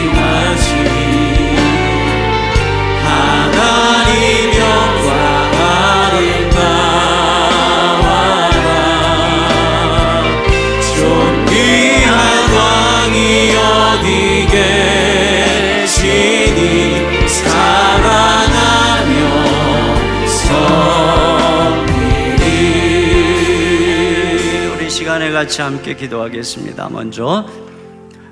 임하신 하나님 영광 아름다워라. 존귀한 왕이 어디 계시니 사랑하며 시간에 같이 함께 기도하겠습니다. 먼저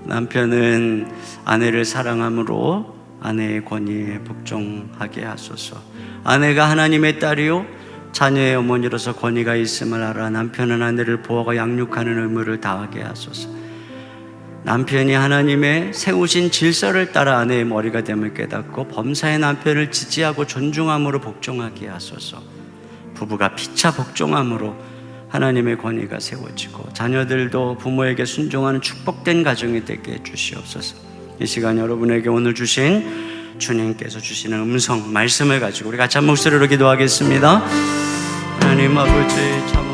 남편은 아내를 사랑함으로 아내의 권위에 복종하게 하소서. 아내가 하나님의 딸이요 자녀의 어머니로서 권위가 있음을 알아 남편은 아내를 보호하고 양육하는 의무를 다하게 하소서. 남편이 하나님의 세우신 질서를 따라 아내의 머리가 됨을 깨닫고 범사의 남편을 지지하고 존중함으로 복종하게 하소서. 부부가 피차 복종함으로 하나님의 권위가 세워지고 자녀들도 부모에게 순종하는 축복된 가정이 되게 해주시옵소서. 이 시간 여러분에게 오늘 주신 주님께서 주시는 음성 말씀을 가지고 우리 같이 한 목소리로 기도하겠습니다. 하나님 아버지 참